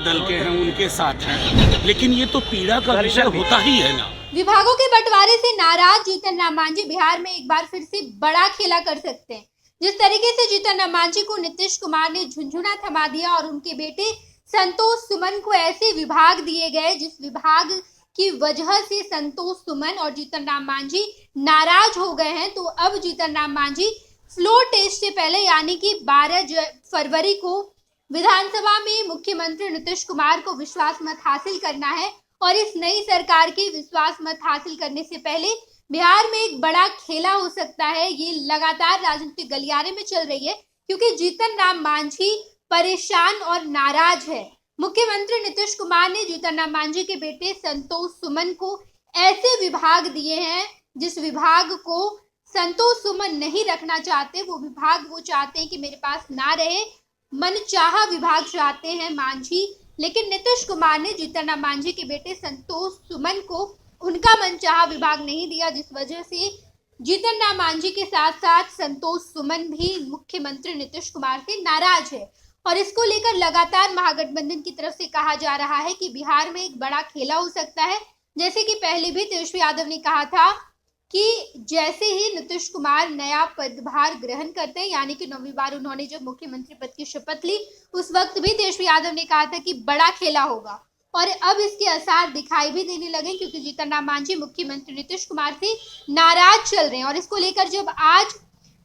अलग दल के हैं उनके साथ हैं, लेकिन ये तो पीड़ा का विषय होता ही है ना। विभागों के बंटवारे से नाराज जीतन राम मांझी बिहार में एक बार फिर से बड़ा खेला कर सकते हैं। जिस तरीके से जीतन राम मांझी को नीतीश कुमार ने झुंझुना थमा दिया और उनके बेटे संतोष सुमन को ऐसे विभाग दिए गए जिस विभाग की वजह से संतोष सुमन और जीतन राम मांझी नाराज हो गए हैं, तो अब जीतन राम मांझी फ्लोर टेस्ट से पहले यानी कि 12 फरवरी को विधानसभा में मुख्यमंत्री नीतीश कुमार को विश्वास मत हासिल करना है। और इस नई सरकार की विश्वास मत हासिल करने से पहले बिहार में एक बड़ा खेला हो सकता है। ये लगातार राजनीतिक गलियारे में चल रही है क्योंकि जीतन राम मांझी परेशान और नाराज है। मुख्यमंत्री नीतीश कुमार ने जीतन राम मांझी के बेटे संतोष सुमन को ऐसे विभाग दिए हैं जिस विभाग को संतोष सुमन नहीं रखना चाहते। वो विभाग वो चाहते हैं कि मेरे पास ना रहे, मनचाहा विभाग चाहते हैं मांझी। लेकिन नीतीश कुमार ने जीतन राम मांझी के बेटे संतोष सुमन को उनका मनचाहा विभाग नहीं दिया, जिस वजह से जीतन राम मांझी के साथ साथ संतोष सुमन भी मुख्यमंत्री नीतीश कुमार से नाराज है। और इसको लेकर लगातार महागठबंधन की तरफ से कहा जा रहा है कि बिहार में एक बड़ा खेला हो सकता है। जैसे कि पहले भी तेजस्वी यादव ने कहा था कि जैसे ही नीतीश कुमार नया पदभार ग्रहण करते हैं, यानी कि 9वीं बार उन्होंने जब मुख्यमंत्री पद की शपथ ली, उस वक्त भी तेजस्वी यादव ने कहा था कि बड़ा खेला होगा। और अब इसके आसार दिखाई भी देने लगे क्योंकि जीतन राम मांझी मुख्यमंत्री नीतीश कुमार से नाराज चल रहे हैं। और इसको लेकर जब आज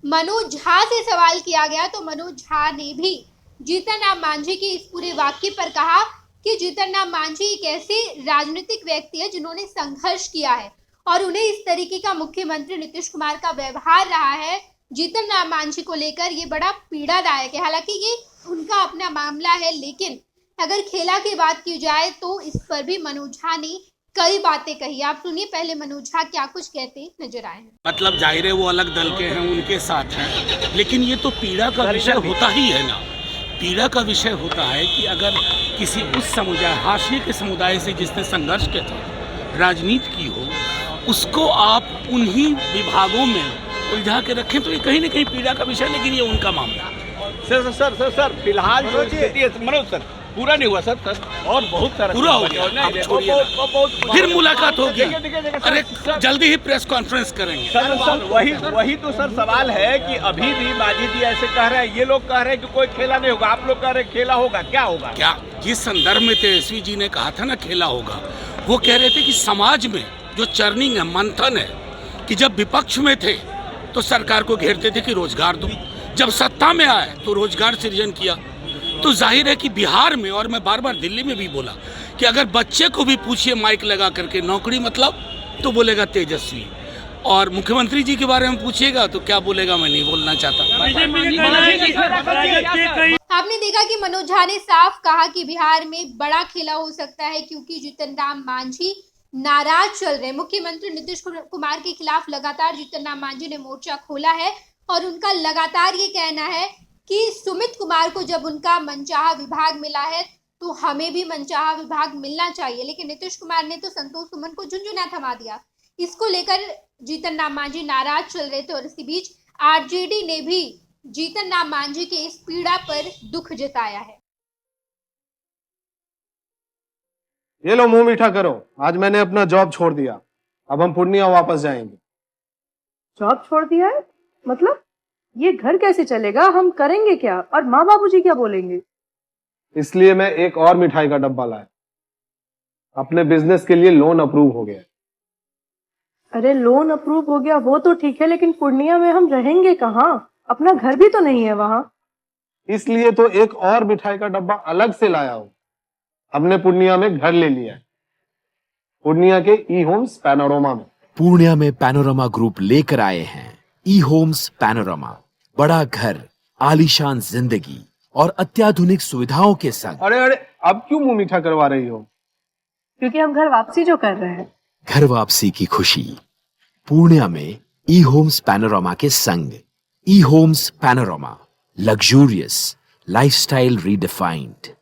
मनोज झा से सवाल किया गया तो मनोज झा ने भी जीतन राम मांझी के इस पूरे वाक्य पर कहा कि जीतन राम मांझी एक ऐसे राजनीतिक व्यक्ति है जिन्होंने संघर्ष किया है और उन्हें इस तरीके का मुख्यमंत्री नीतीश कुमार का व्यवहार रहा है जीतन राम मांझी को लेकर ये बड़ा पीड़ादायक है। हालांकि ये उनका अपना मामला है, लेकिन अगर खेला की बात की जाए तो इस पर भी मनोज झा ने कई बातें कही। आप सुनिए पहले मनोज झा क्या कुछ कहते नजर आए हैं। मतलब जाहिर है वो अलग दल के हैं उनके साथ हैं, लेकिन ये तो पीड़ा का विषय होता ही है ना। पीड़ा का विषय होता है कि अगर किसी उस समुदाय हाशिए के समुदाय से जिसने संघर्ष के साथ राजनीति की हो, उसको आप उन्हीं विभागों में उलझा के रखें तो ये कहीं ना कहीं पीड़ा का विषय। लेकिन ये उनका मामला। सर फिलहाल जो स्थिति है मनोज सर पूरा नहीं हुआ सर और बहुत सारा पूरा हो गया। अब छोड़िए ना, फिर मुलाकात होगी। अरे जल्दी ही प्रेस कॉन्फ्रेंस करेंगे। सर वही तो सर सवाल है कि अभी भी मांझी जी ऐसे कह रहे हैं, ये लोग कह रहे हैं कि कोई खेला नहीं होगा, आप लोग कह रहे हैं खेला होगा। क्या होगा? क्या जिस संदर्भ में तेजस्वी जी ने कहा था ना खेला होगा, वो कह रहे थे कि समाज में जो चर्निंग है, मंथन है, कि जब विपक्ष में थे तो सरकार को घेरते थे कि रोजगार दो, जब सत्ता में आए तो रोजगार सृजन किया। तो जाहिर है कि बिहार में, और मैं बार बार दिल्ली में भी बोला कि अगर बच्चे को भी पूछिए माइक लगा करके नौकरी मतलब, तो बोलेगा तेजस्वी। और मुख्यमंत्री जी के बारे में पूछिएगा तो क्या बोलेगा, मैं नहीं बोलना चाहता। आपने देखा कि मनोज झा ने साफ कहा कि बिहार में बड़ा खेला हो सकता है क्योंकि जीतन राम मांझी नाराज चल रहे। मुख्यमंत्री नीतीश कुमार के खिलाफ लगातार जीतन राम मांझी ने मोर्चा खोला है और उनका लगातार ये कहना है कि सुमित कुमार को जब उनका मनचाहा विभाग मिला है तो हमें भी मनचाहा विभाग मिलना चाहिए। लेकिन नीतीश कुमार ने तो संतोष सुमन को झुंझुना थमा दिया। इसको लेकर जीतन राम मांझी नाराज चल रहे थे और इसी बीच आरजेडी ने भी जीतन राम मांझी के इस पीड़ा पर दुख जताया है। ये लो मुंह मीठा करो, आज मैंने अपना जॉब छोड़ दिया, अब हम पूर्णिया वापस जाएंगे। जॉब छोड़ दिया है? मतलब ये घर कैसे चलेगा? हम करेंगे क्या? और माँ बाबूजी क्या बोलेंगे? इसलिए मैं एक और मिठाई का डब्बा लाया। अपने बिजनेस के लिए लोन अप्रूव हो गया। अरे लोन अप्रूव हो गया वो तो ठीक है, लेकिन पूर्णिया में हम रहेंगे कहाँ? अपना घर भी तो नहीं है वहाँ। इसलिए तो एक और मिठाई का डब्बा अलग से लाया हूँ। हमने पूर्णिया में घर ले लिया है, पूर्णिया के ई होम्स पैनोरमा में। पूर्णिया में पैनोरमा ग्रुप लेकर आए हैं ई होम्स पैनोरमा। बड़ा घर, आलीशान जिंदगी और अत्याधुनिक सुविधाओं के संग। अरे अब क्यों मुंह मीठा करवा रही हो? क्योंकि हम घर वापसी जो कर रहे हैं। घर वापसी की खुशी पूर्णिया में ई होम्स पैनोरमा के संग। ई Homes Panorama, luxurious lifestyle redefined.